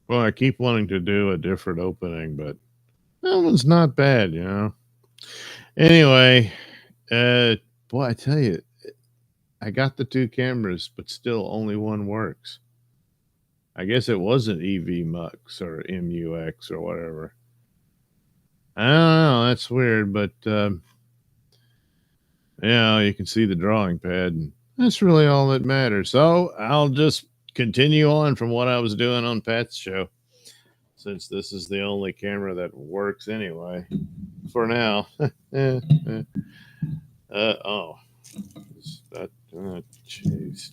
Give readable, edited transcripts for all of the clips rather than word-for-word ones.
Well, I keep wanting to do a different opening, but that one's not bad, you know? Anyway, uh, boy, I tell you, I got the 2 cameras, but still only one works. I guess it wasn't EV-MUX or MUX or whatever. I don't know, that's weird, but, yeah, you can see the drawing pad, and that's really all that matters. So, I'll just continue on from what I was doing on Pat's show, since this is the only camera that works anyway, for now. Eh, eh. Oh, is that, jeez.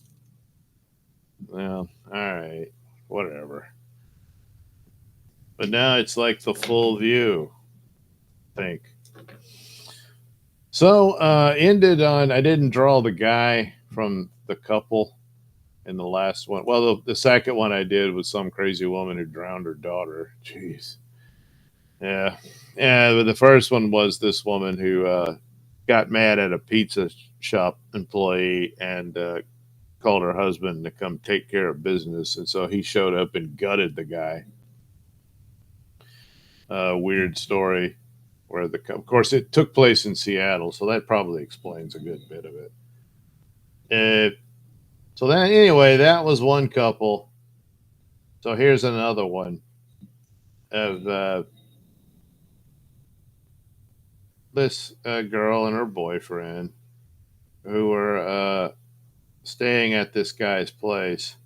Well, alright, whatever. But now it's like the full view, I think. So, ended on, I didn't draw the guy from the couple in the last one. Well, the second one I did was some crazy woman who drowned her daughter. Jeez. Yeah. Yeah, but the first one was this woman who got mad at a pizza shop employee and called her husband to come take care of business. And so he showed up and gutted the guy. Weird story where of course, it took place in Seattle, so that probably explains a good bit of it. So then, anyway, that was one couple. So here's another one of this girl and her boyfriend who were staying at this guy's place.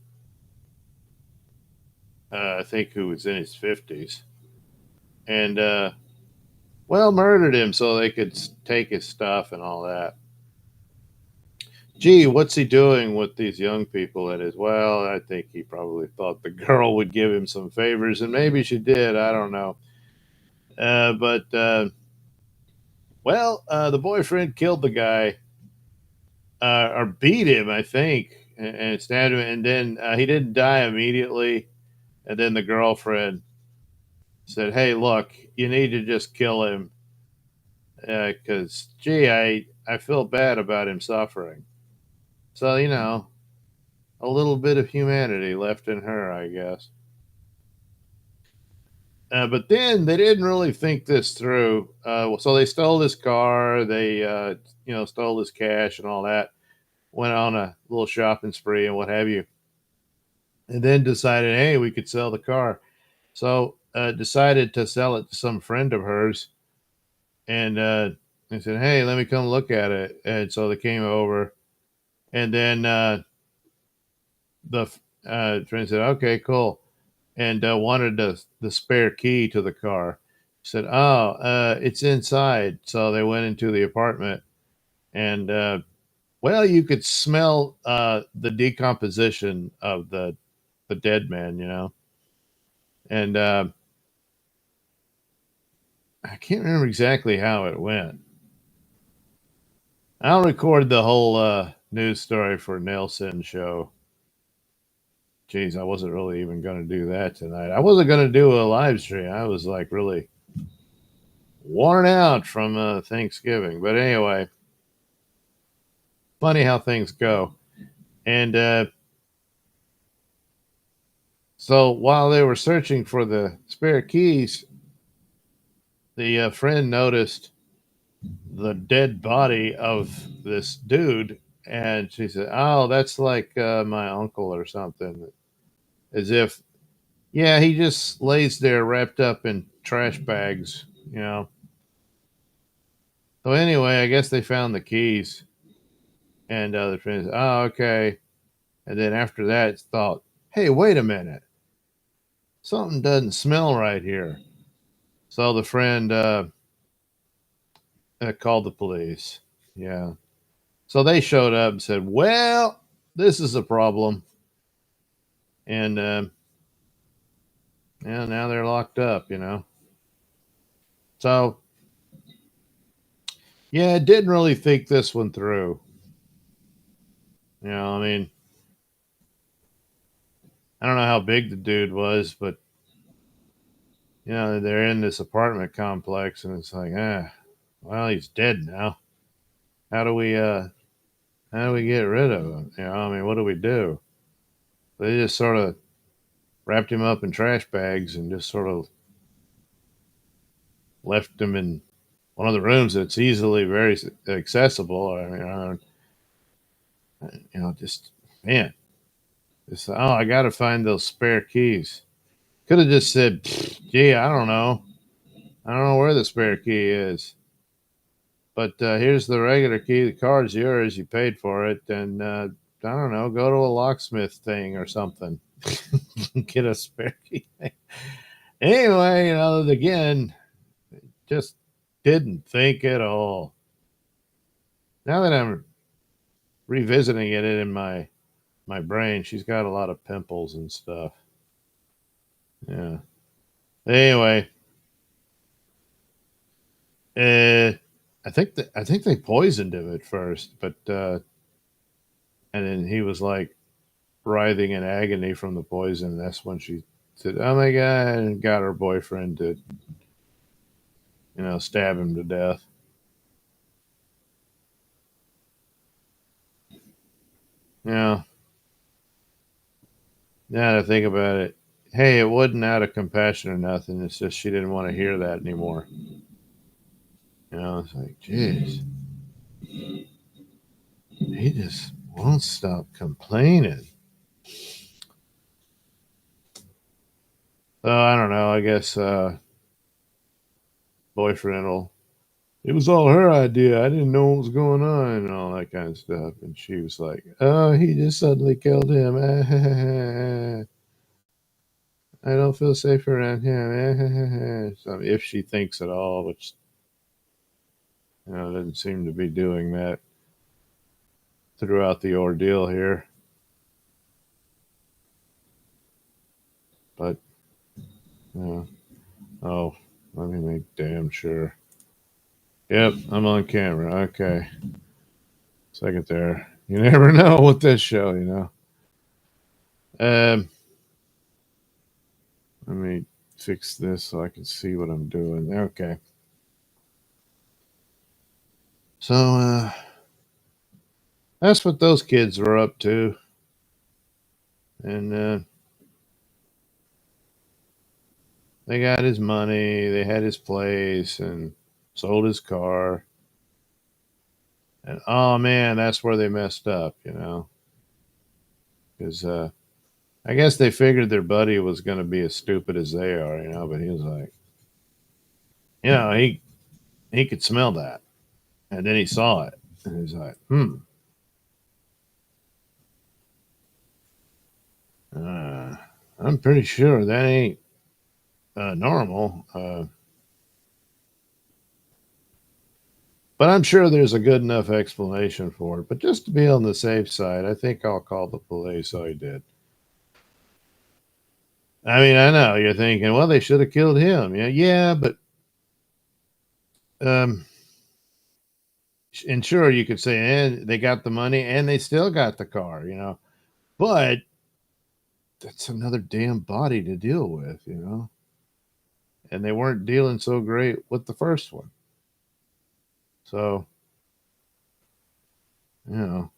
I think who was in his 50s. And, well, murdered him so they could take his stuff and all that. Gee, what's he doing with these young people? That is, well, I think he probably thought the girl would give him some favors, and maybe she did. I don't know. But, well, the boyfriend killed the guy or beat him, I think, and stabbed him. And then he didn't die immediately. And then the girlfriend said, "Hey, look, you need to just kill him because, gee, I feel bad about him suffering." So, a little bit of humanity left in her, I guess. But then they didn't really think this through. So they stole his car. They, stole his cash and all that. Went on a little shopping spree and what have you. And then decided, hey, we could sell the car. So decided to sell it to some friend of hers. And they said, hey, let me come look at it. And so they came over. And then the friend said, okay, cool. And wanted the spare key to the car. Said, oh, it's inside. So they went into the apartment. And, well, you could smell the decomposition of the dead man, and I can't remember exactly how it went. I'll record the whole news story for Nelson show. Geez, I wasn't really even going to do that tonight. I wasn't going to do a live stream. I was like really worn out from Thanksgiving. But anyway, funny how things go. And so while they were searching for the spare keys, the friend noticed the dead body of this dude. And she said, oh, that's like my uncle or something. As if, yeah, he just lays there wrapped up in trash bags. So anyway, I guess they found the keys. And the friend said, oh, okay. And then after that, thought, hey, wait a minute. Something doesn't smell right here. So the friend called the police. Yeah. So they showed up and said, well, this is a problem. And yeah, now they're locked up. So, yeah, didn't really think this one through. I mean, I don't know how big the dude was, but, they're in this apartment complex and it's like, well, he's dead now. How do we, uh, how do we get rid of him? I mean, what do we do? They just sort of wrapped him up in trash bags and just sort of left him in one of the rooms that's easily very accessible. I mean, just man, just I got to find those spare keys. Could have just said, "Gee, I don't know. I don't know where the spare key is, but here's the regular key. The card's yours. You paid for it, and I don't know. Go to a locksmith thing or something. Get a spare key." Anyway, again, just didn't think at all. Now that I'm revisiting it in my brain, she's got a lot of pimples and stuff. Yeah. Anyway, I think they poisoned him at first, but and then he was like writhing in agony from the poison. That's when she said, "Oh my god!" and got her boyfriend to stab him to death. Yeah. Now that I think about it, hey, it wasn't out of compassion or nothing. It's just she didn't want to hear that anymore. It's like, jeez, he just won't stop complaining. So I don't know. I guess boyfriend will. It was all her idea. I didn't know what was going on and all that kind of stuff. And she was like, "Oh, he just suddenly killed him. I don't feel safe around him." So if she thinks at all, which doesn't seem to be doing that throughout the ordeal here. But oh, let me make damn sure. Yep, I'm on camera. Okay. Second there. You never know with this show. Um, let me fix this so I can see what I'm doing. Okay. So that's what those kids were up to. And they got his money, they had his place and sold his car. And oh man, that's where they messed up. Because I guess they figured their buddy was going to be as stupid as they are. But he was like, he could smell that. And then he saw it. And he's like, I'm pretty sure that ain't normal. But I'm sure there's a good enough explanation for it. But just to be on the safe side, I think I'll call the police. So he did. I mean, I know you're thinking, well, they should have killed him. Yeah, but um, and sure, you could say, and they got the money and they still got the car. But that's another damn body to deal with. And they weren't dealing so great with the first one. So, you know,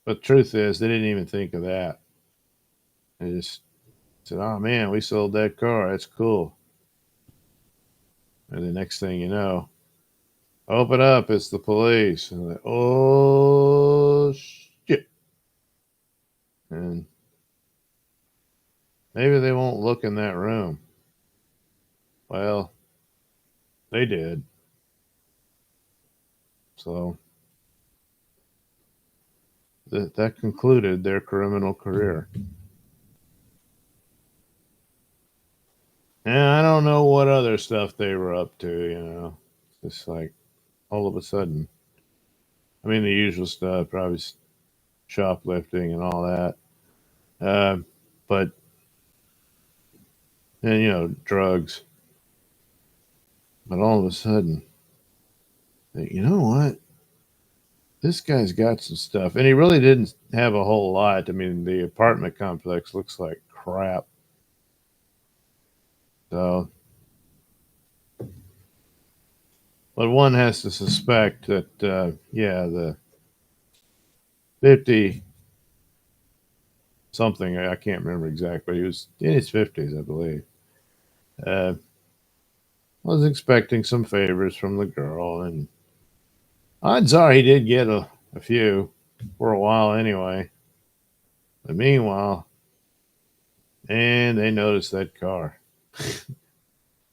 but the truth is, they didn't even think of that. They just said, "Oh man, we sold that car. That's cool." And the next thing you know, open up, it's the police. And like, oh shit. And maybe they won't look in that room. Well, they did. So that concluded their criminal career. And I don't know what other stuff they were up to. Just like all of a sudden. I mean, the usual stuff, probably shoplifting and all that. Uh, but, and, drugs. But all of a sudden, you know what? This guy's got some stuff. And he really didn't have a whole lot. I mean, the apartment complex looks like crap. So, but one has to suspect that, yeah, the 50 something. I can't remember exactly. He was in his 50s, I believe. Uh, was expecting some favors from the girl, and odds are he did get a few for a while anyway. But meanwhile, and they noticed that car.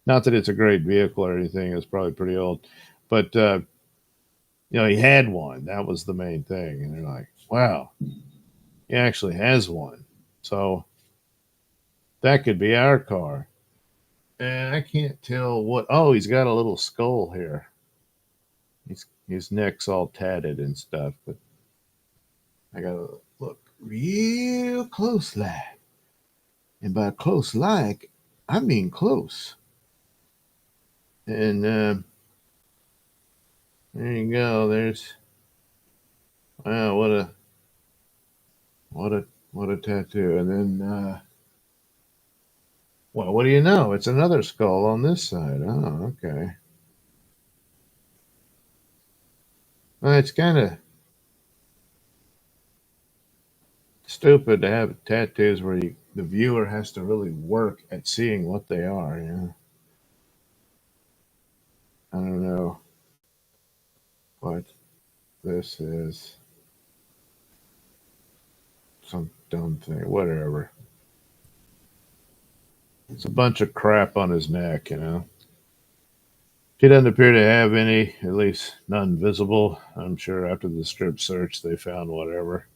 Not that it's a great vehicle or anything; it's probably pretty old, but he had one. That was the main thing, and they're like, "Wow, he actually has one." So that could be our car. And I can't tell what. Oh, he's got a little skull here. His neck's all tatted and stuff, but I gotta look real close like. And by close like, I mean close. And there you go. There's wow, what a what a tattoo. And then well, what do you know? It's another skull on this side. Oh, okay. Well, it's kind of stupid to have tattoos where the viewer has to really work at seeing what they are. I don't know what this is. Some dumb thing. Whatever. It's a bunch of crap on his neck. He doesn't appear to have any, at least none visible. I'm sure after the strip search they found whatever,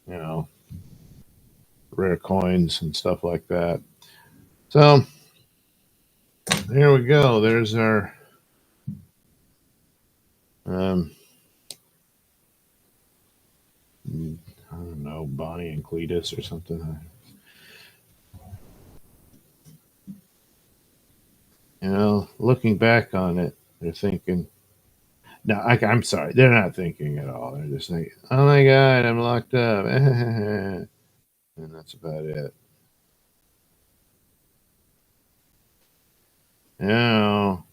you know, rare coins and stuff like that. So here we go. There's our um, I don't know, Bonnie and Cletus or something. Looking back on it, they're thinking. No, I'm sorry. They're not thinking at all. They're just thinking, "Oh my God, I'm locked up," and that's about it. Now,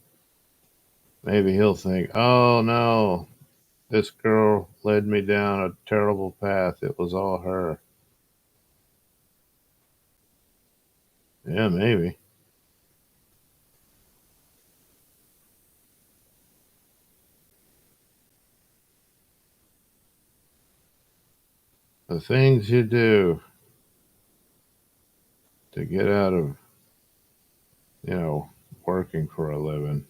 maybe he'll think, "Oh no, this girl led me down a terrible path. It was all her." Yeah, maybe. The things you do to get out of, you know, working for a living.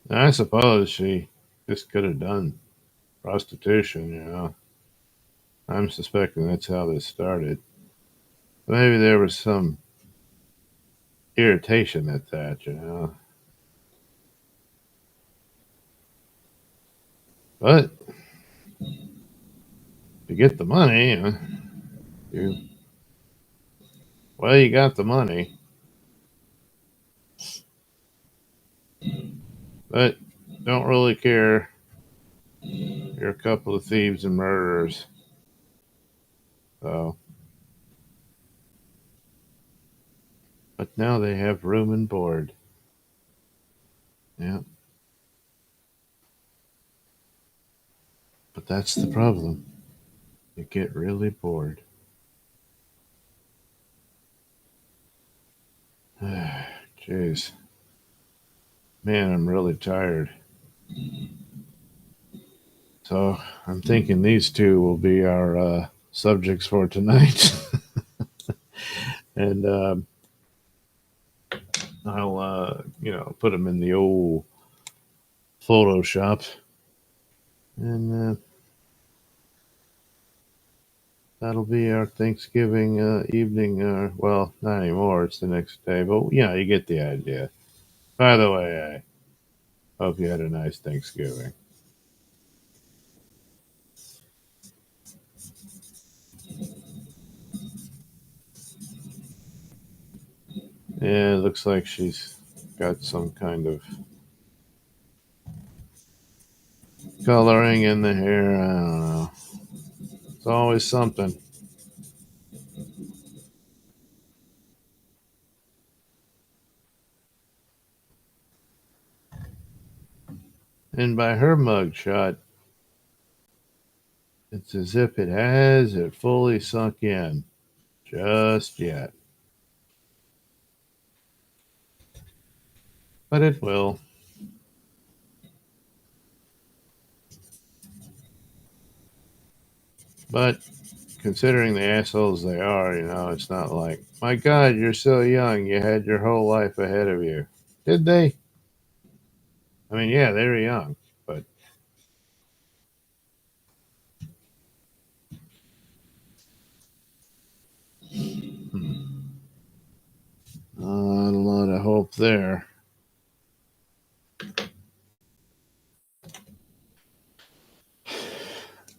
And I suppose she just could have done prostitution. I'm suspecting that's how this started. Maybe there was some irritation at that. But to get the money, you you got the money, but don't really care. You're a couple of thieves and murderers. So, but now they have room and board. Yeah, but that's the problem. You get really bored. Jeez, man, I'm really tired. So I'm thinking these two will be our subjects for tonight, and I'll put them in the old Photoshop, and that'll be our Thanksgiving evening. Well, not anymore. It's the next day, but yeah, you get the idea. By the way, I hope you had a nice Thanksgiving. Yeah, it looks like she's got some kind of coloring in the hair. I don't know. It's always something. And by her mugshot, it's as if it hasn't fully sunk in just yet. But it will. But considering the assholes they are, it's not like, my God, you're so young. You had your whole life ahead of you. Did they? I mean, yeah, they were young, but not a lot of hope there.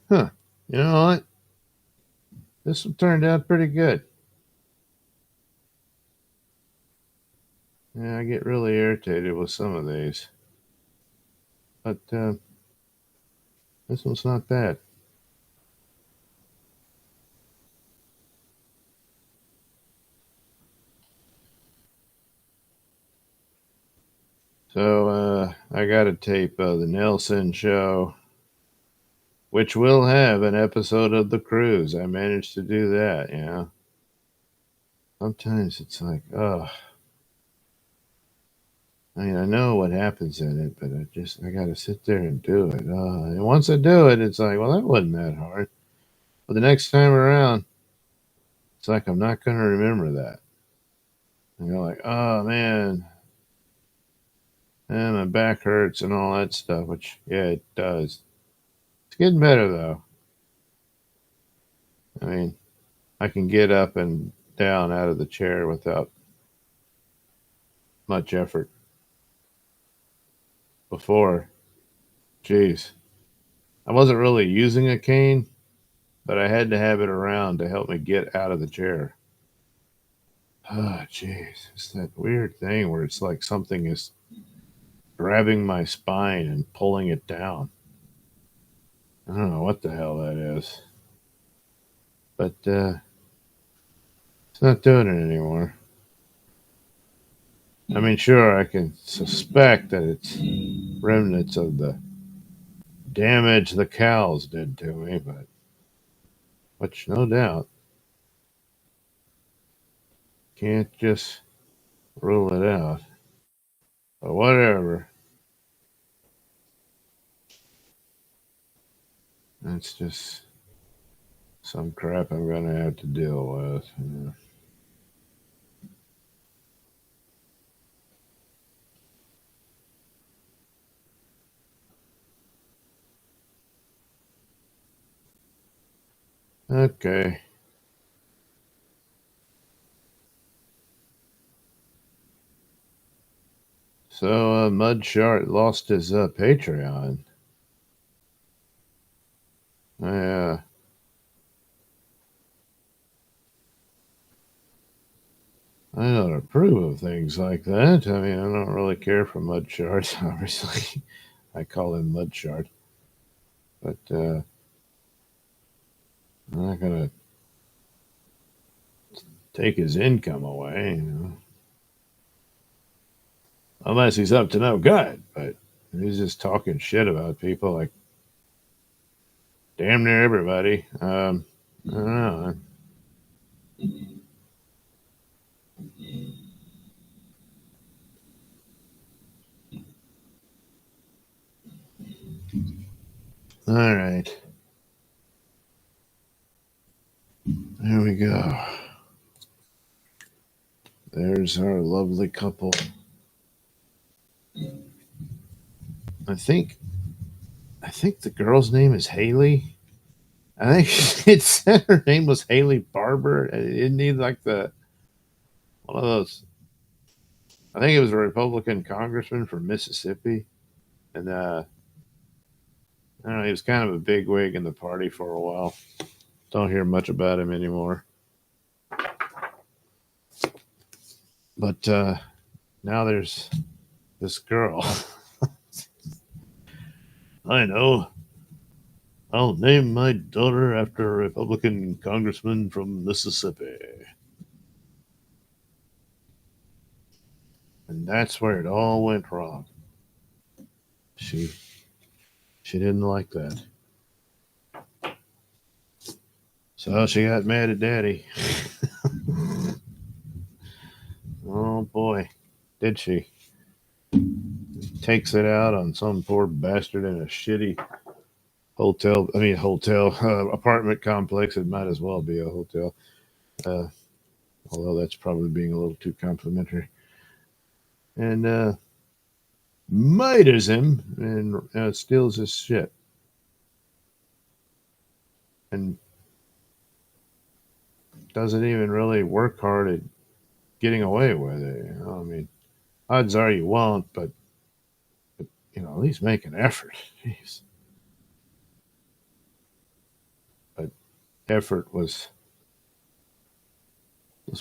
Huh. You know what? This one turned out pretty good. Yeah, I get really irritated with some of these. But this one's not bad. So I got a tape of the Nelson show, which will have an episode of The Cruise. I managed to do that. Sometimes it's like, oh, I mean, I know what happens in it, but I got to sit there and do it. And once I do it, it's like, well, that wasn't that hard. But the next time around, it's like I'm not going to remember that. And you're like, oh man, and my back hurts and all that stuff. Which, yeah, it does. It's getting better though. I mean, I can get up and down out of the chair without much effort. Before, geez, I wasn't really using a cane, but I had to have it around to help me get out of the chair. Oh, jeez. It's that weird thing where it's like something is grabbing my spine and pulling it down. I don't know what the hell that is. But it's not doing it anymore. I mean, sure, I can suspect that it's remnants of the damage the cows did to me, but which no doubt can't just rule it out. But whatever. That's just some crap I'm going to have to deal with. Okay. So Mudshart lost his Patreon. I I don't approve of things like that. I mean, I don't really care for Mudshart. Obviously, I call him Mudshart, but I'm not gonna take his income away, unless he's up to no good. But he's just talking shit about people, like damn near everybody. I don't know. All right, there we go. There's our lovely couple. I think I think the girl's name is Haley. I think it said her name was Haley Barber. Isn't he like the one of those? I think it was a Republican congressman from Mississippi, and I don't know. He was kind of a big wig in the party for a while. Don't hear much about him anymore. But now there's this girl. I know. I'll name my daughter after a Republican congressman from Mississippi. And that's where it all went wrong. She She didn't like that. So she got mad at Daddy. Oh boy, did she. Takes it out on some poor bastard in a shitty apartment complex. It might as well be a hotel. Uh, Although that's probably being a little too complimentary. And murders him and steals his shit. And doesn't even really work hard at getting away with it. You know? I mean, odds are you won't, but at least make an effort. Jeez. But effort was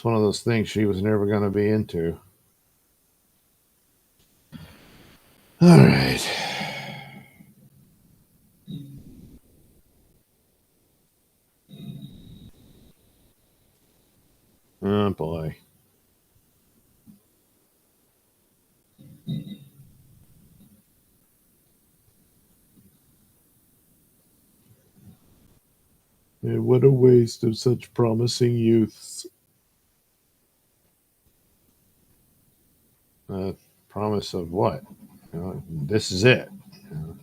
one of those things she was never going to be into. All right. Oh boy. And what a waste of such promising youths. Promise of what? This is it. All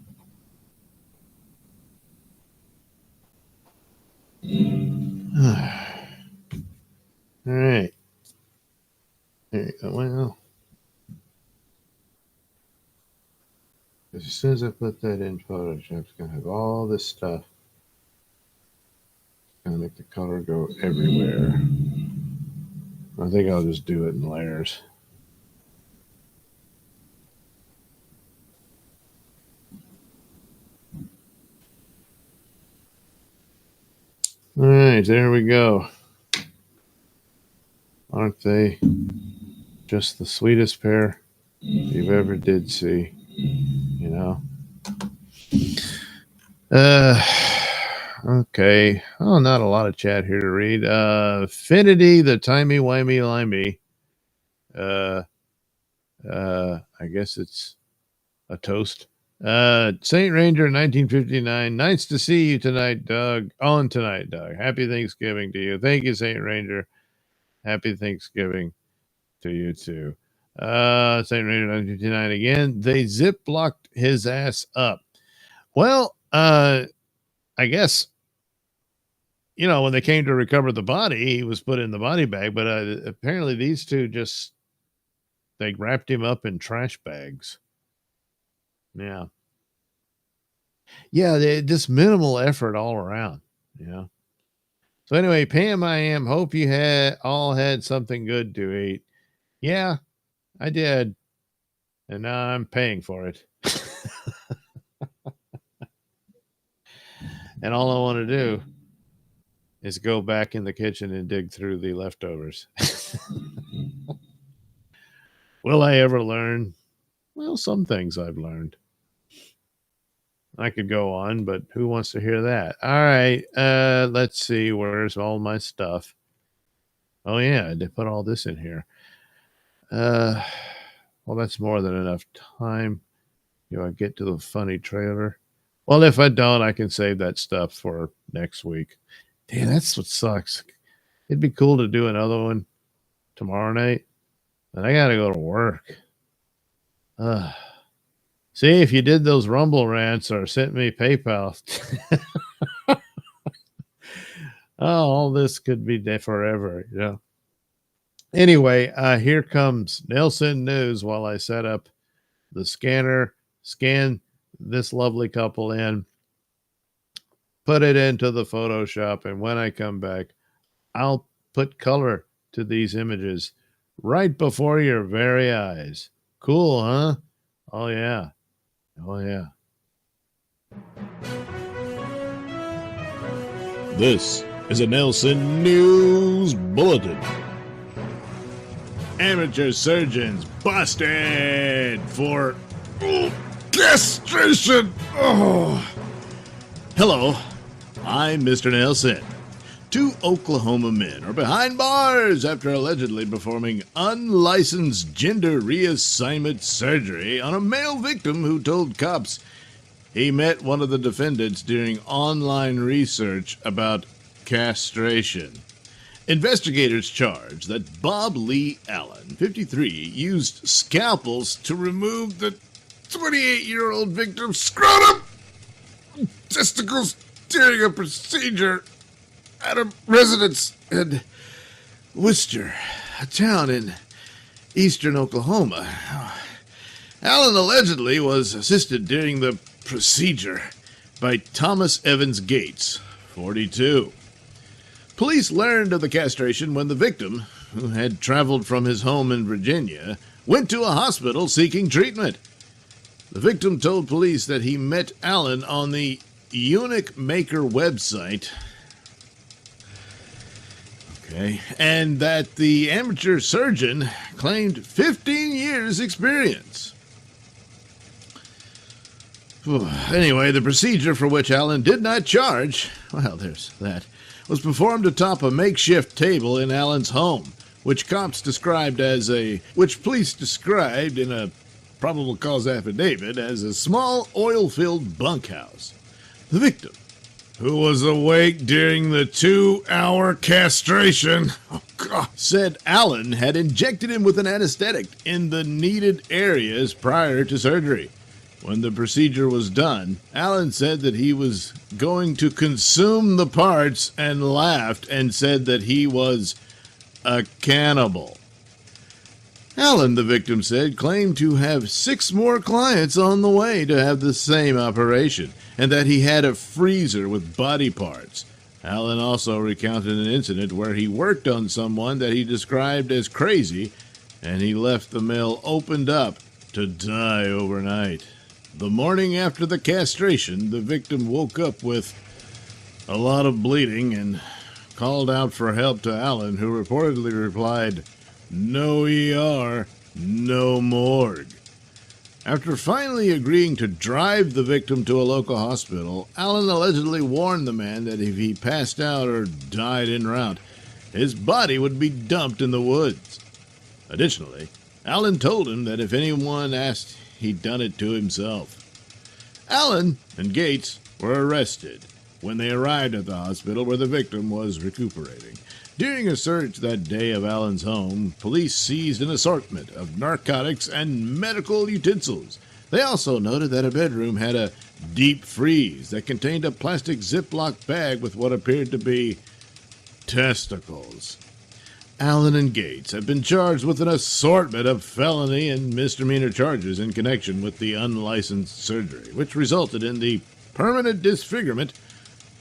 right. Well, as soon as I put that in Photoshop, it's going to have all this stuff. It's going to make the color go everywhere. I think I'll just do it in layers. All right, there we go. Aren't they just the sweetest pair you've ever did see? Okay. Oh, not a lot of chat here to read. Finity, the timey-wimey-limey. I guess it's a toast. Saint Ranger 1959. Nice to see you tonight, Doug. On tonight, Doug. Happy Thanksgiving to you. Thank you, Saint Ranger. Happy Thanksgiving to you too. Saint Ranger 1959 again. They zip-locked his ass up. Well, I guess, when they came to recover the body, he was put in the body bag, but apparently these two they wrapped him up in trash bags. Yeah. Yeah, just minimal effort all around. Yeah. So anyway, Pam, I am. Hope you all had something good to eat. Yeah, I did. And now I'm paying for it. And all I want to do is go back in the kitchen and dig through the leftovers. Will I ever learn? Well, some things I've learned. I could go on, but who wants to hear that? All right. Let's see. Where's all my stuff? Oh, yeah. I did put all this in here. Well, that's more than enough time. Do I get to the funny trailer? Well, if I don't, I can save that stuff for next week. Damn, that's what sucks. It'd be cool to do another one tomorrow night, but I got to go to work. See, if you did those Rumble rants or sent me PayPal, all this could be there forever, Anyway, here comes Nelson News while I set up the scanner, scan this lovely couple in, put it into the Photoshop, and when I come back, I'll put color to these images right before your very eyes. Cool, huh? Oh, yeah. Oh, yeah. This is a Nelson News Bulletin. Amateur surgeons busted for castration. Oh. Hello, I'm Mr. Nelson. 2 Oklahoma men are behind bars after allegedly performing unlicensed gender reassignment surgery on a male victim who told cops He met one of the defendants during online research about castration. Investigators charged that Bob Lee Allen, 53, used scalpels to remove the 28-year-old victim's scrotum testicles during a procedure at a residence in Worcester, a town in eastern Oklahoma. Allen allegedly was assisted during the procedure by Thomas Evans Gates, 42. Police learned of the castration when the victim, who had traveled from his home in Virginia, went to a hospital seeking treatment. The victim told police that he met Allen on the Eunuch Maker website, and that the amateur surgeon claimed 15 years' experience. Anyway, the procedure for which Allen did not charge, well, there's that, was performed atop a makeshift table in Allen's home, which police described in a probable cause affidavit as a small oil-filled bunkhouse. The victim, who was awake during the 2-hour castration, said Allen had injected him with an anesthetic in the needed areas prior to surgery. When the procedure was done, Allen said that he was going to consume the parts and laughed and said that he was a cannibal. Allen, the victim said, claimed to have 6 more clients on the way to have the same operation, and that he had a freezer with body parts. Allen also recounted an incident where he worked on someone that he described as crazy, and he left the mill opened up to die overnight. The morning after the castration, the victim woke up with a lot of bleeding and called out for help to Allen, who reportedly replied, "No ER, no morgue." After finally agreeing to drive the victim to a local hospital, Allen allegedly warned the man that if he passed out or died en route, his body would be dumped in the woods. Additionally, Allen told him that if anyone asked, he'd done it to himself. Allen and Gates were arrested when they arrived at the hospital where the victim was recuperating. During a search that day of Allen's home, police seized an assortment of narcotics and medical utensils. They also noted that a bedroom had a deep freeze that contained a plastic Ziploc bag with what appeared to be testicles. Allen and Gates have been charged with an assortment of felony and misdemeanor charges in connection with the unlicensed surgery, which resulted in the permanent disfigurement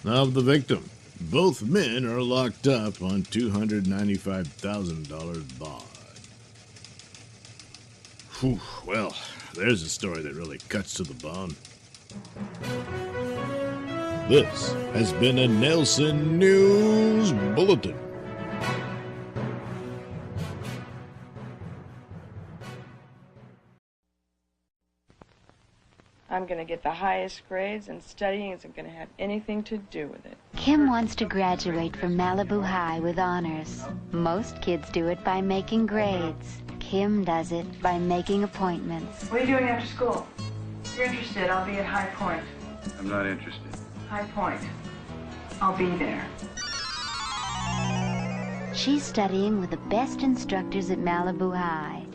of the victim. Both men are locked up on $295,000 bond. Whew, well, there's a story that really cuts to the bone. This has been a Nelson News Bulletin. I'm going to get the highest grades, and studying isn't going to have anything to do with it. Kim wants to graduate from Malibu High with honors. Most kids do it by making grades. Kim does it by making appointments. What are you doing after school? If you're interested, I'll be at High Point. I'm not interested. High Point. I'll be there. She's studying with the best instructors at Malibu High.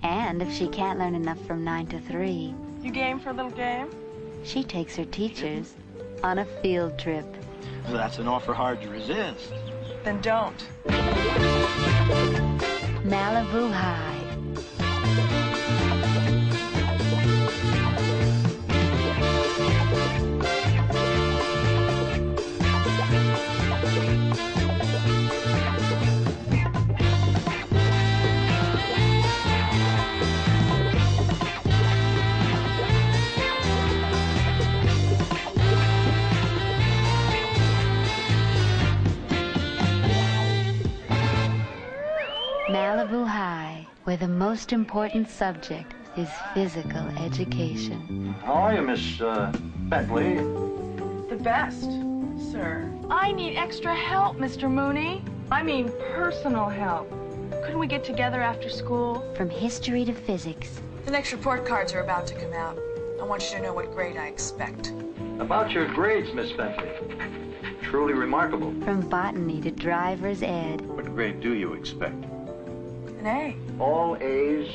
And if she can't learn enough from 9 to 3, You game for a little game? she takes her teachers on a field trip. That's an offer hard to resist. Then don't. Malibu High. Malibu High, where the most important subject is physical education. How are you, Miss Bentley? The best, sir. I need extra help, Mr. Mooney. I mean personal help. Couldn't we get together after school? From history to physics, The next report cards are about to come out. I want you to know what grade I expect. About your grades, Miss Bentley. Truly remarkable. From botany to driver's ed. What grade do you expect? An A. All A's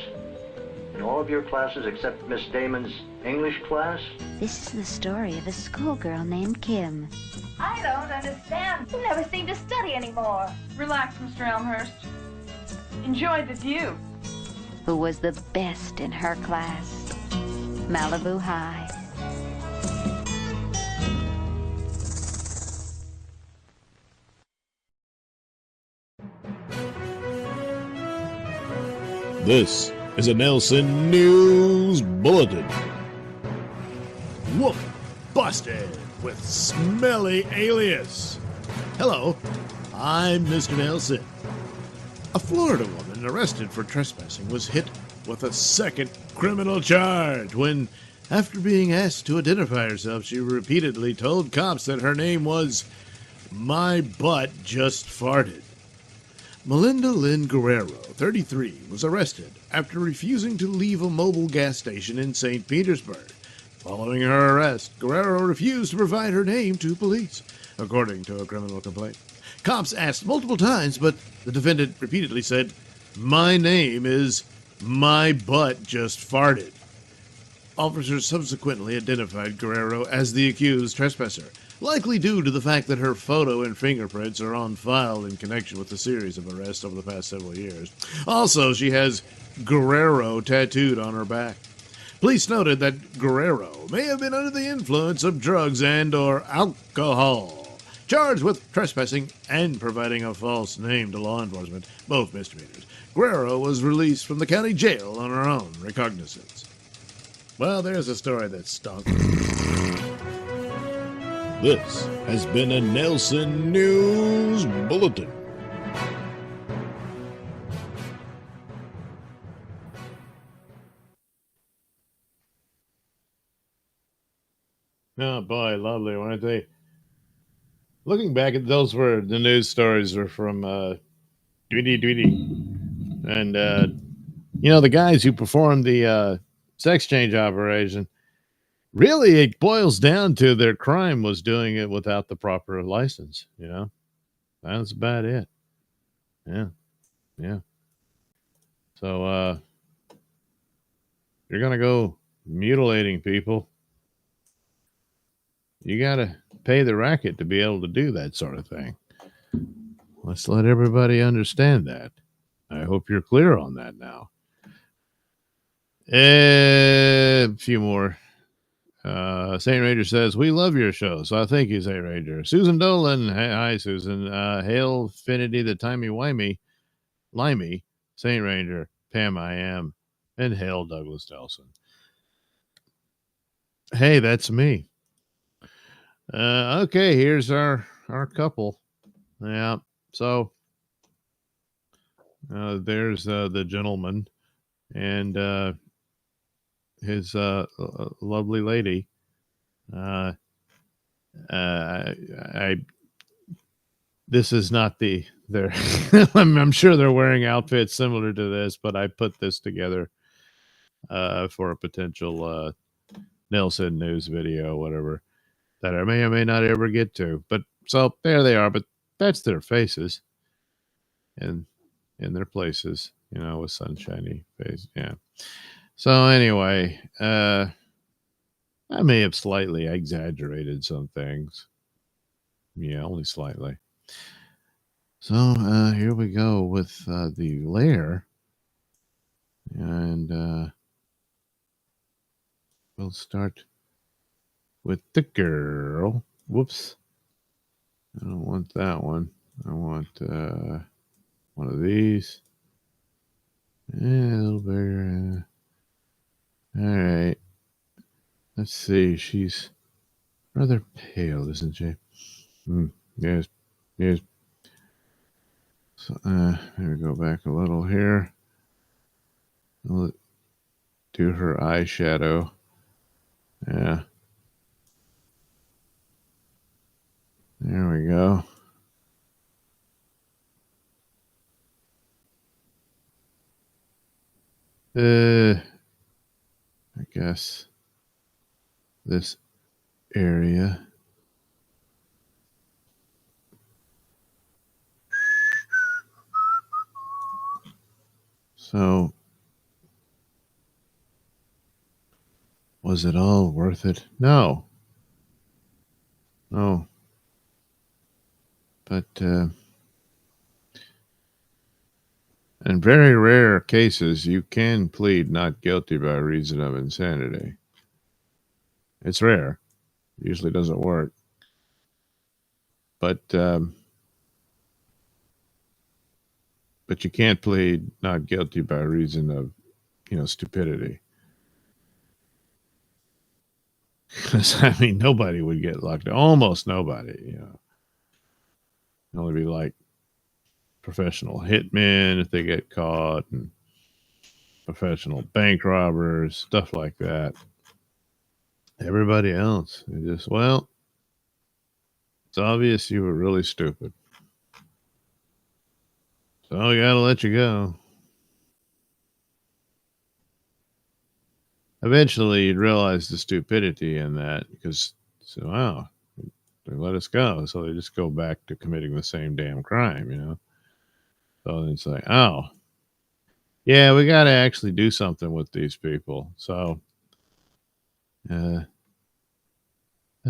in all of your classes except Miss Damon's English class? This is the story of a schoolgirl named Kim. I don't understand. You never seem to study anymore. Relax, Mr. Elmhurst. Enjoy the view. Who was the best in her class. Malibu High. This is a Nelson News Bulletin. Wolf busted with smelly alias. Hello, I'm Mr. Nelson. A Florida woman arrested for trespassing was hit with a second criminal charge when, after being asked to identify herself, she repeatedly told cops that her name was My Butt Just Farted. Melinda Lynn Guerrero, 33, was arrested after refusing to leave a mobile gas station in St. Petersburg. Following her arrest, Guerrero refused to provide her name to police, according to a criminal complaint. Cops asked multiple times, but the defendant repeatedly said, "My name is My Butt Just Farted." Officers subsequently identified Guerrero as the accused trespasser, likely due to the fact that her photo and fingerprints are on file in connection with a series of arrests over the past several years. Also, she has Guerrero tattooed on her back. Police noted that Guerrero may have been under the influence of drugs and or alcohol. Charged with trespassing and providing a false name to law enforcement, both misdemeanors, Guerrero was released from the county jail on her own recognizance. Well, there's a story that stunk. This has been a Nelson News Bulletin. Oh boy, lovely, weren't they? Looking back at those, were the news stories were from Tweety, and the guys who performed the sex change operation. Really, it boils down to their crime was doing it without the proper license. That's about it. Yeah. So you're gonna go mutilating people, you gotta pay the racket to be able to do that sort of thing. Let's let everybody understand that. I hope you're clear on that now. A few more. Saint Ranger says, "We love your show." So thank you, Saint Ranger. Susan Dolan. Hey, hi, Susan. Hail Finity, the timey-wimey, limey, Saint Ranger, Pam I am, and hail Douglas Nelson. Hey, that's me. Okay, here's our couple. Yeah, so there's the gentleman and his lovely lady. This is not their I'm sure they're wearing outfits similar to this, but I put this together for a potential Nelson News video, whatever, that I may or may not ever get to. But so there they are, but that's their faces and in their places, with sunshiny face. Yeah. So anyway, I may have slightly exaggerated some things. Yeah, only slightly. So here we go with the lair. And we'll start with the girl. Whoops. I don't want that one. I want one of these. Yeah, a little bigger. All right. Let's see. She's rather pale, isn't she? Yes. So, maybe go back a little here. I'll do her eyeshadow. Yeah. There we go. I guess this area. So, was it all worth it? No. No. But, in very rare cases, you can plead not guilty by reason of insanity. It's rare. It usually doesn't work. But you can't plead not guilty by reason of, stupidity. Because, I mean, nobody would get locked up. Almost nobody, It'd only be like professional hitmen if they get caught, and professional bank robbers, stuff like that. Everybody else, they just, well, it's obvious you were really stupid. So we gotta let you go. Eventually, you'd realize the stupidity in that because, so, wow, they let us go. So they just go back to committing the same damn crime, So it's like, oh, yeah, we got to actually do something with these people. So that's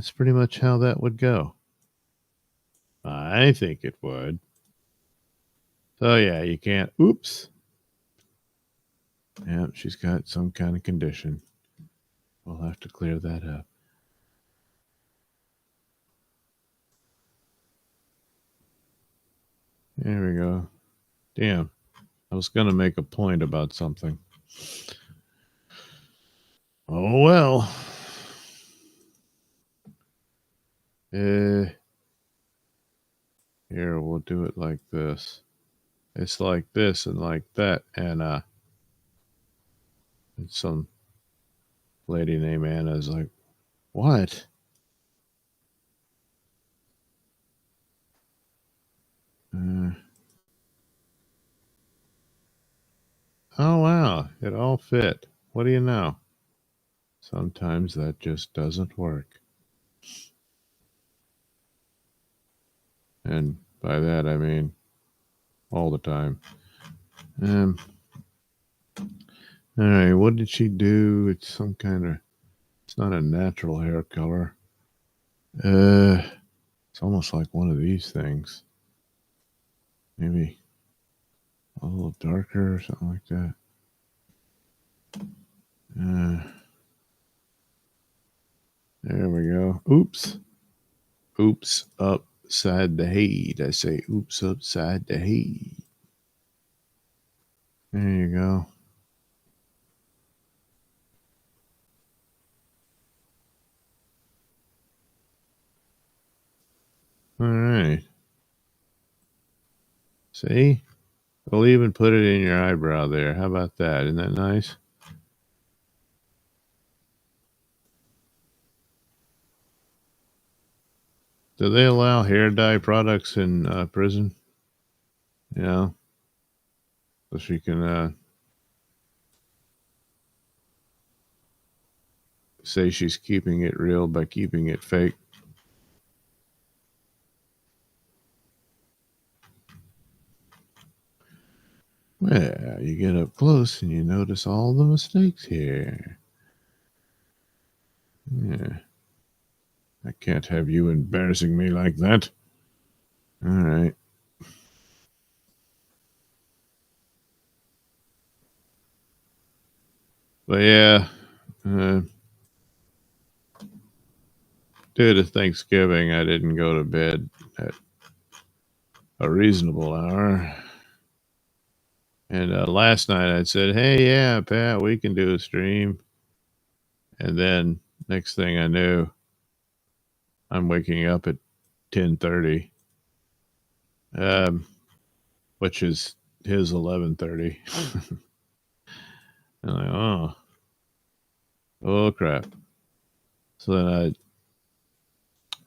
pretty much how that would go. I think it would. So, yeah, you can't. Oops. Yeah, she's got some kind of condition. We'll have to clear that up. There we go. Damn. I was going to make a point about something. Oh, well. Here, we'll do it like this. It's like this and like that. And some lady named Anna is like, what? Oh, wow. It all fit. What do you know? Sometimes that just doesn't work. And by that, I mean all the time. All right, what did she do? It's some kind of, it's not a natural hair color. It's almost like one of these things. Maybe a little darker or something like that. There we go. Oops. Oops upside the head. I say oops upside the head. There you go. All right. See? We'll even put it in your eyebrow there. How about that? Isn't that nice? Do they allow hair dye products in prison? Yeah. So she can say she's keeping it real by keeping it fake. Well, you get up close and you notice all the mistakes here. Yeah. I can't have you embarrassing me like that. All right. But yeah, due to Thanksgiving, I didn't go to bed at a reasonable hour. And last night I said, hey, yeah, Pat, we can do a stream. And then next thing I knew, I'm waking up at 10:30, which is his 11:30. I'm like, oh crap. So then I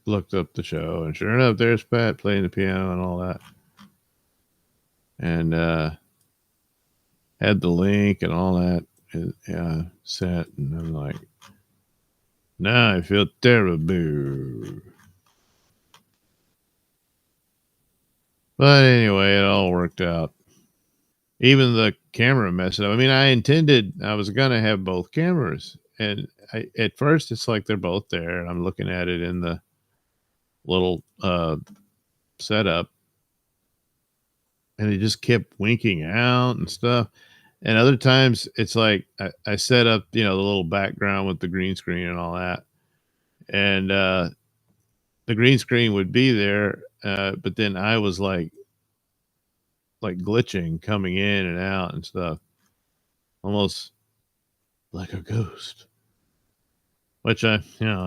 looked up the show, and sure enough, there's Pat playing the piano and all that. And had the link and all that sent, and I'm like, Now I feel terrible. But anyway, it all worked out. Even the camera messed up. I mean, I was going to have both cameras. And at first, it's like they're both there. And I'm looking at it in the little setup. And it just kept winking out and stuff. And other times, it's like I set up, the little background with the green screen and all that. And the green screen would be there. But then I was like glitching coming in and out and stuff, almost like a ghost, which I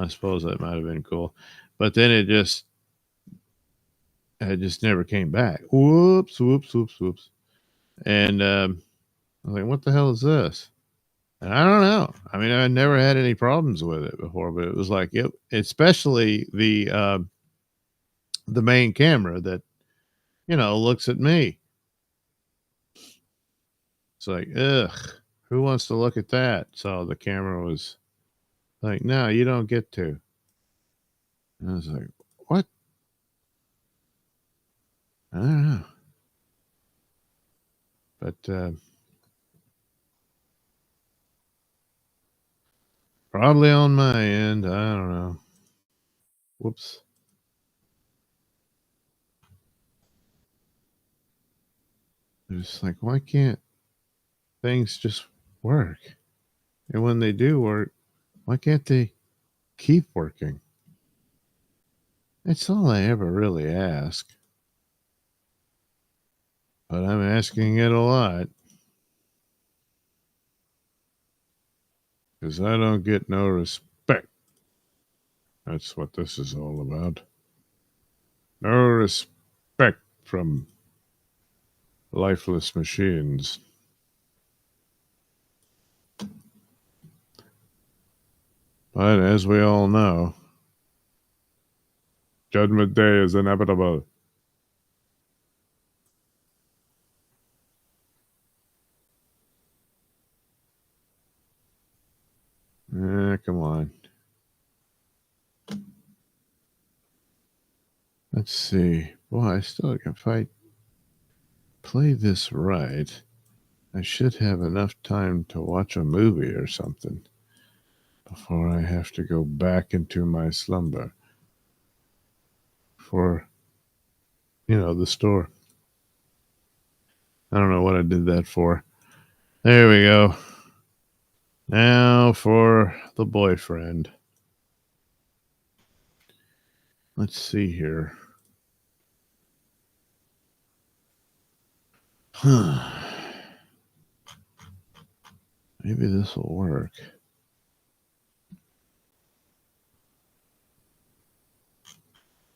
suppose that might have been cool, but then it just never came back. Whoops. And I was like, what the hell is this? And I don't know. I mean, I never had any problems with it before, but it was like especially the main camera that looks at me. It's like, ugh, who wants to look at that? So the camera was like, no, you don't get to. And I was like, what? I don't know. But probably on my end. I don't know. Whoops. It's like, why can't things just work? And when they do work, why can't they keep working? That's all I ever really ask. But I'm asking it a lot. Because I don't get no respect. That's what this is all about. No respect from lifeless machines. But as we all know, Judgment Day is inevitable. Come on. Let's see. Boy, if I play this right, I should have enough time to watch a movie or something before I have to go back into my slumber for, the store. I don't know what I did that for. There we go. Now for the boyfriend. Let's see here. Maybe this will work.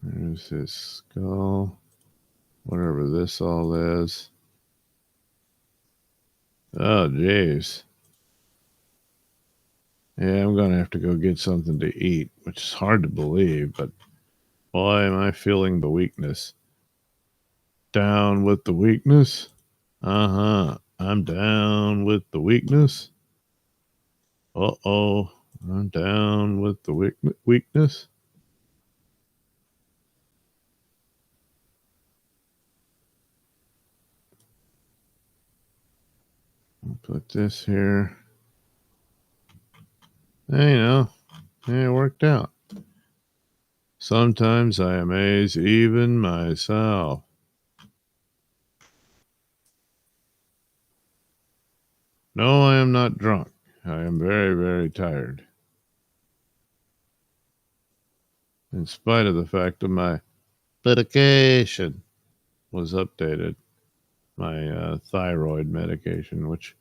There's his skull. Whatever this all is. Oh, jeez. Yeah, I'm going to have to go get something to eat, which is hard to believe, but boy, am I feeling the weakness. Down with the weakness? Uh-huh. I'm down with the weakness. Uh-oh. I'm down with the weakness. I'll put this here. Hey, it worked out. Sometimes I amaze even myself. No, I am not drunk. I am very, very tired. In spite of the fact that my medication was updated. My thyroid medication, which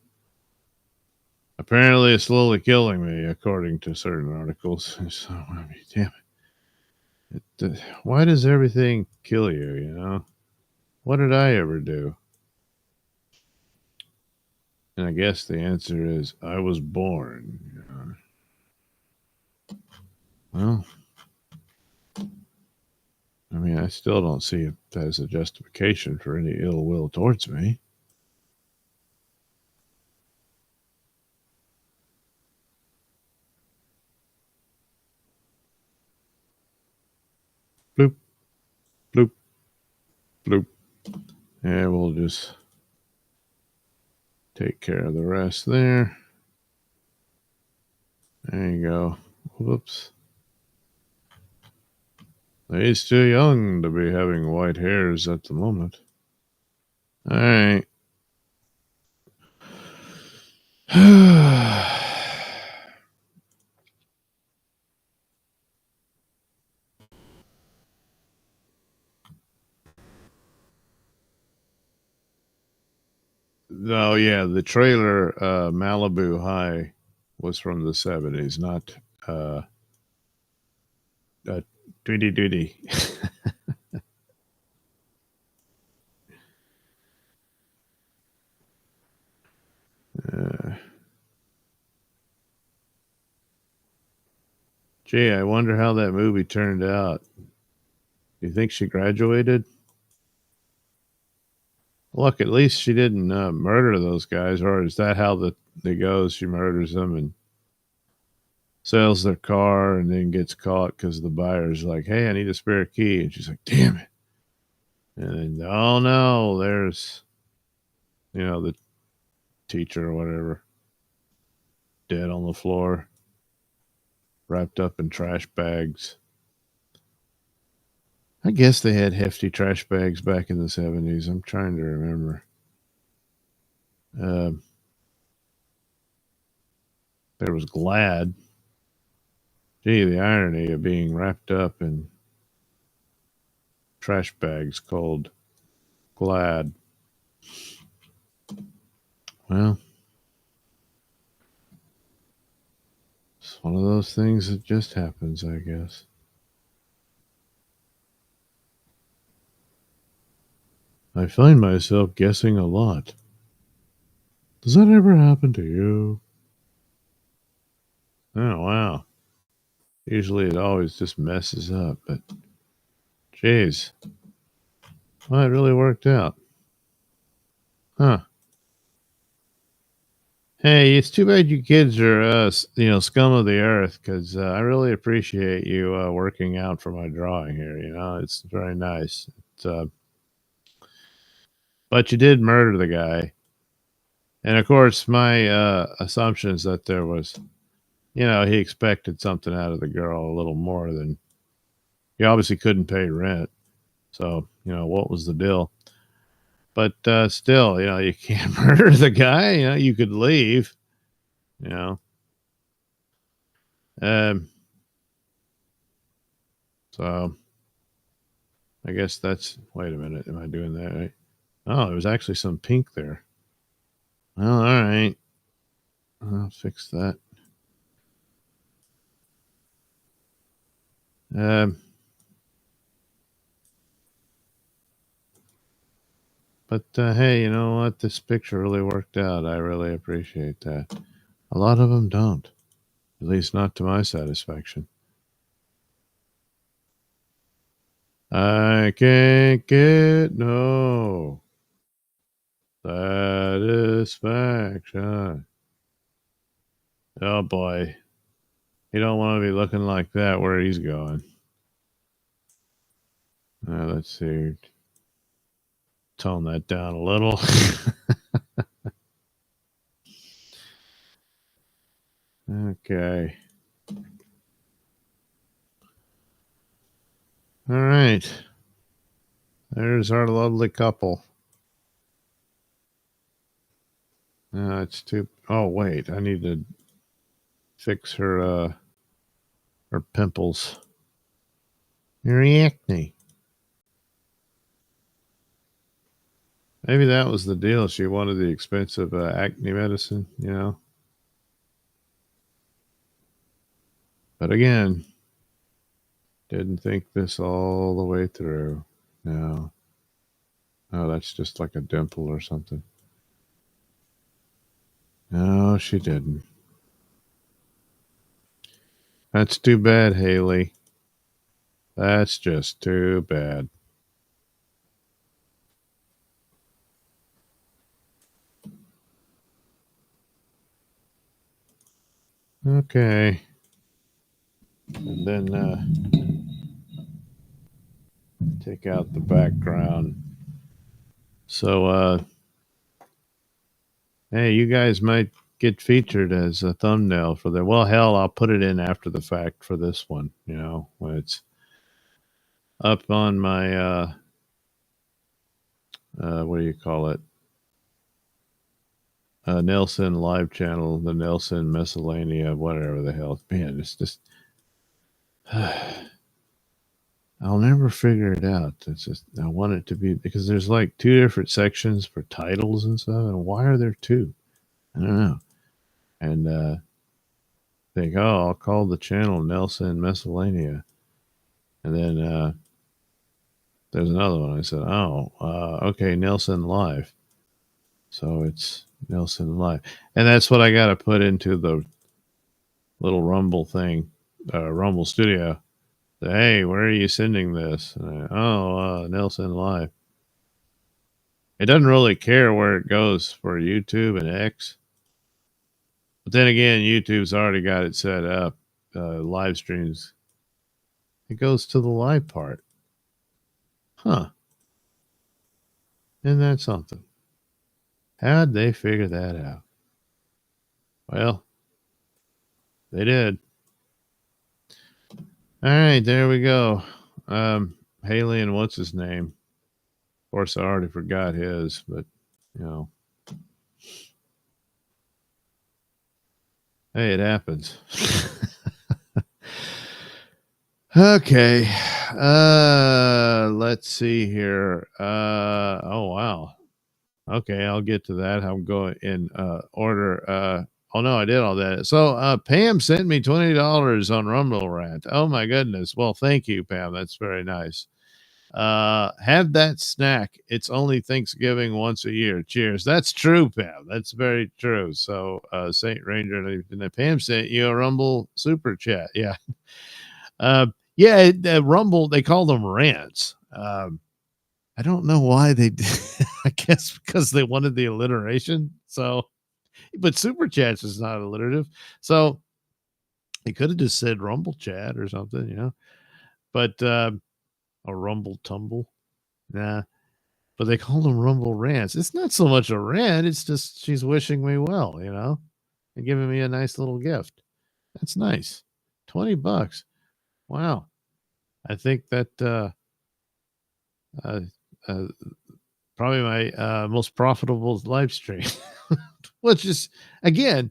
apparently is slowly killing me, according to certain articles. So, I mean, damn it. Why does everything kill you, What did I ever do? And I guess the answer is I was born. Well, I mean, I still don't see it as a justification for any ill will towards me. Bloop. And we'll just take care of the rest there. There you go. Whoops. He's too young to be having white hairs at the moment. All right. Oh, yeah. The trailer, Malibu High, was from the 70s, not Tweety Duty. Gee, I wonder how that movie turned out. Do you think she graduated? Look, at least she didn't murder those guys, or is that how it goes? She murders them and sells their car and then gets caught because the buyer's like, hey, I need a spare key. And she's like, damn it. And then, oh no, there's, the teacher or whatever, dead on the floor, wrapped up in trash bags. I guess they had hefty trash bags back in the 70s. I'm trying to remember. There was Glad. Gee, the irony of being wrapped up in trash bags called Glad. Well, it's one of those things that just happens, I guess. I find myself guessing a lot. Does that ever happen to you? Oh, wow. Usually it always just messes up, but geez. Well, it really worked out. Huh. Hey, it's too bad you kids are, scum of the earth, because I really appreciate you working out for my drawing here. It's very nice. But you did murder the guy. And of course, my assumption is that there was, he expected something out of the girl a little more than, he obviously couldn't pay rent. So, what was the deal? But still, you can't murder the guy. You could leave. So I guess that's. Wait a minute. Am I doing that right? Oh, there was actually some pink there. Well, all right. I'll fix that. But hey, you know what? This picture really worked out. I really appreciate that. A lot of them don't. At least not to my satisfaction. I can't get no satisfaction. Oh boy. You don't want to be looking like that where he's going. Let's see. Tone that down a little. Okay. All right. There's our lovely couple. It's too. Oh wait, I need to fix her pimples. Her acne. Maybe that was the deal. She wanted the expensive acne medicine, But again, didn't think this all the way through. No. Oh, that's just like a dimple or something. No, she didn't. That's too bad, Haley. That's just too bad. Okay. And then take out the background. So, hey, you guys might get featured as a thumbnail for the. Well, hell, I'll put it in after the fact for this one. When it's up on my what do you call it? Nelson live channel, the Nelson Miscellanea, whatever the hell. Man, it's just I'll never figure it out. It's just I want it to be because there's like two different sections for titles and stuff. And why are there two? I don't know. And think, oh, I'll call the channel Nelson Miscellanea. And then there's another one. I said, oh, okay, Nelson Live. So it's Nelson Live. And that's what I got to put into the little Rumble thing, Rumble Studio. Hey, where are you sending this? Nelson Live. It doesn't really care where it goes for YouTube and X. But then again, YouTube's already got it set up. Live streams. It goes to the live part. Huh. Isn't that something? How'd they figure that out? Well, they did. All right, there we go. Haley and what's his name? Of course, I already forgot his, but hey, it happens. Okay. Let's see here. Oh wow. Okay, I'll get to that. I'm going in order. Oh no, I did all that. So Pam sent me $20 on Rumble Rant. Oh my goodness. Well, thank you, Pam. That's very nice. Have that snack. It's only Thanksgiving once a year. Cheers. That's true, Pam. That's very true. So Saint Ranger and Pam sent you a Rumble super chat. Yeah. Rumble, they call them rants. I don't know why they did. I guess because they wanted the alliteration. So, but super chats is not alliterative. So he could have just said Rumble chat or something, but, a Rumble tumble. Nah, but they call them Rumble rants. It's not so much a rant. It's just, she's wishing me well, and giving me a nice little gift. That's nice. $20. Wow. I think that, probably my most profitable live stream, which is again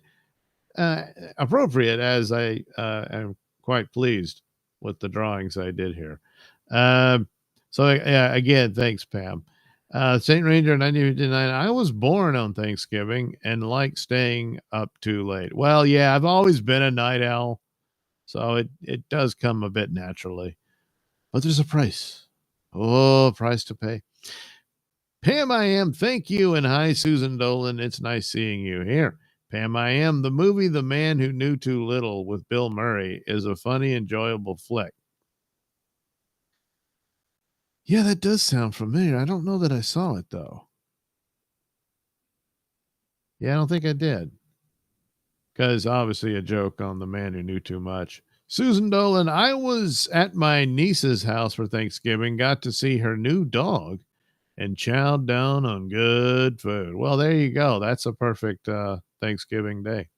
appropriate as I am quite pleased with the drawings I did here. Again, thanks, Pam. Saint Ranger 1959. I was born on Thanksgiving and like staying up too late. Well, yeah, I've always been a night owl, so it does come a bit naturally, but there's a price. Oh, price to pay. Pam, I am. Thank you. And hi, Susan Dolan. It's nice seeing you here. Pam, I am. The movie The Man Who Knew Too Little with Bill Murray is a funny, enjoyable flick. Yeah, that does sound familiar. I don't know that I saw it, though. Yeah, I don't think I did. Because obviously a joke on The Man Who Knew Too Much. Susan Dolan, I was at my niece's house for Thanksgiving, got to see her new dog, and chowed down on good food. Well, there you go. That's a perfect Thanksgiving day.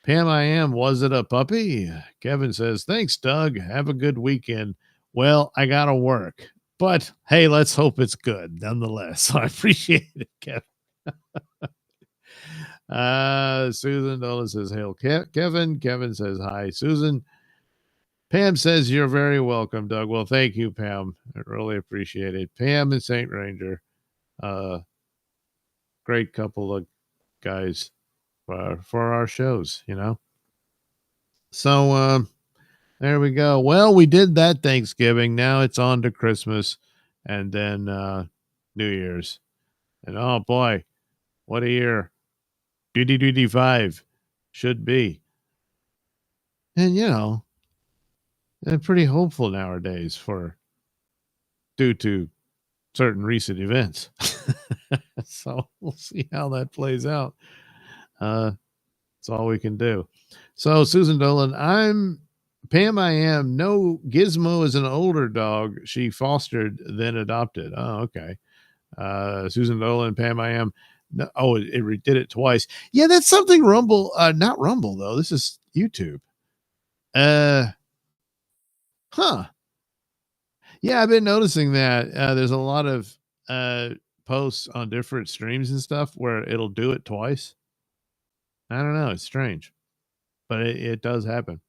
Pam, I am. Was it a puppy? Kevin says, thanks, Doug. Have a good weekend. Well, I got to work. But, hey, let's hope it's good nonetheless. So I appreciate it, Kevin. Susan Dolan says, hail, Kevin. Kevin says, hi, Susan. Pam says, you're very welcome, Doug. Well, thank you, Pam. I really appreciate it. Pam and Saint Ranger. Great couple of guys for our shows, So, there we go. Well, we did that Thanksgiving. Now it's on to Christmas and then New Year's. And oh boy, what a year 2025 should be. And they're pretty hopeful nowadays due to certain recent events. So we'll see how that plays out. That's all we can do. So Susan Dolan, Pam, I am. No, Gizmo is an older dog she fostered, then adopted. Oh, okay. Susan Dolan, Pam I Am. No, oh, it did it twice. Yeah, that's something Rumble. Not Rumble though. This is YouTube. Huh. Yeah, I've been noticing that there's a lot of posts on different streams and stuff where it'll do it twice. I don't know. It's strange, but it does happen.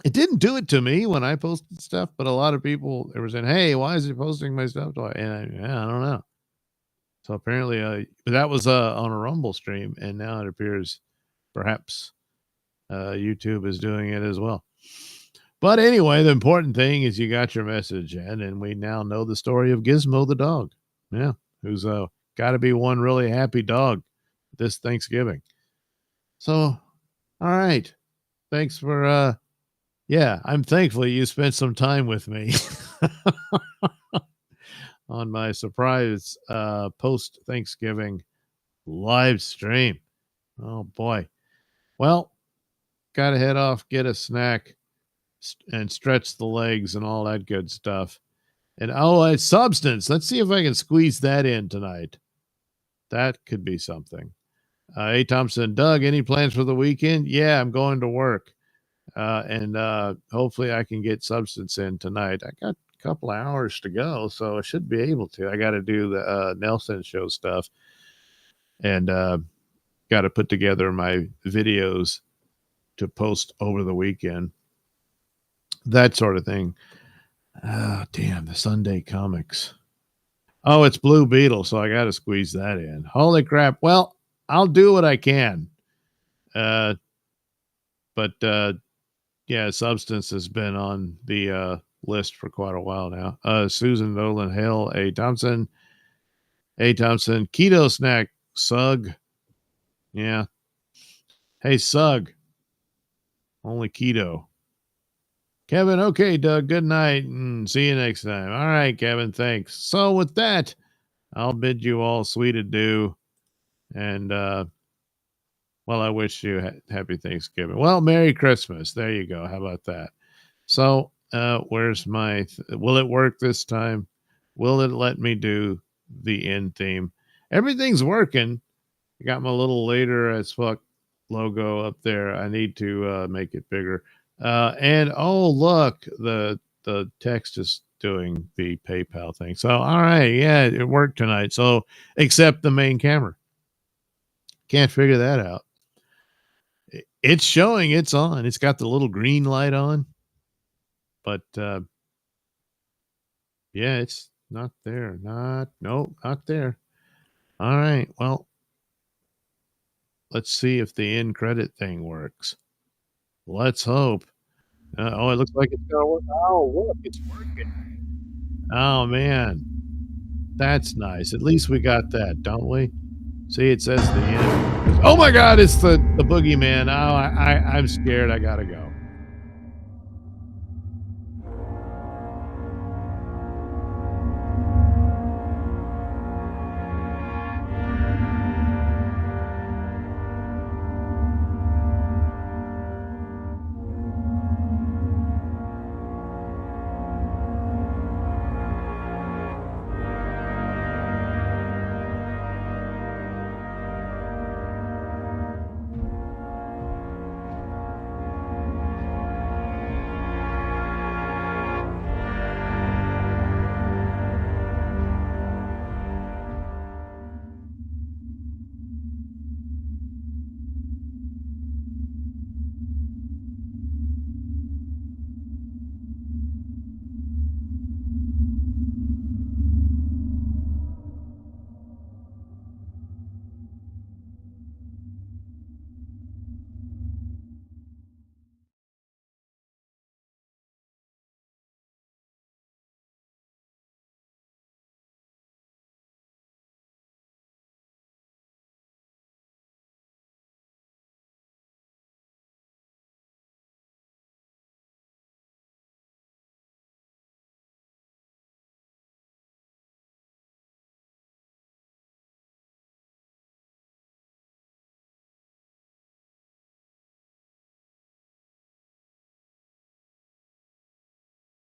It didn't do it to me when I posted stuff, but a lot of people they were saying, "Hey, why is he posting my stuff twice?" And I don't know. So apparently, that was on a Rumble stream, and now it appears perhaps YouTube is doing it as well. But anyway, the important thing is you got your message in, and we now know the story of Gizmo the dog. Yeah, who's got to be one really happy dog this Thanksgiving. So, all right. Thanks for, yeah, I'm thankful you spent some time with me on my surprise post-Thanksgiving live stream. Oh, boy. Well, got to head off, get a snack, and stretch the legs and all that good stuff. And it's Substance. Let's see if I can squeeze that in tonight. That could be something. A. Thompson, Doug, any plans for the weekend? Yeah, I'm going to work. And hopefully I can get Substance in tonight. I got a couple of hours to go, so I should be able to. I got to do the Nelson Show stuff. And got to put together my videos to post over the weekend. That sort of thing. Oh, damn, the Sunday comics. Oh, it's Blue Beetle, so I got to squeeze that in. Holy crap. Well, I'll do what I can. But yeah, Substance has been on the list for quite a while now. Susan Nolan Hill, A. Thompson, Keto Snack, Sug. Yeah. Hey, Sug. Only keto. Kevin, okay, Doug, good night, and see you next time. All right, Kevin, thanks. So with that, I'll bid you all sweet adieu, and, well, I wish you happy Thanksgiving. Well, Merry Christmas. There you go. How about that? So, where's my, will it work this time? Will it let me do the end theme? Everything's working. I got my little later as fuck logo up there. I need to make it bigger. And oh, look, the text is doing the PayPal thing. So, all right. Yeah, it worked tonight. So, except the main camera. Can't figure that out. It's showing it's on. It's got the little green light on. But, yeah, it's not there. Nope, not there. All right. Well, let's see if the end credit thing works. Let's hope. It looks like it's going to work. Oh, look, it's working. Oh, man. That's nice. At least we got that, don't we? See, it says the end. Oh, my God, it's the boogeyman. Oh, I'm scared. I got to go.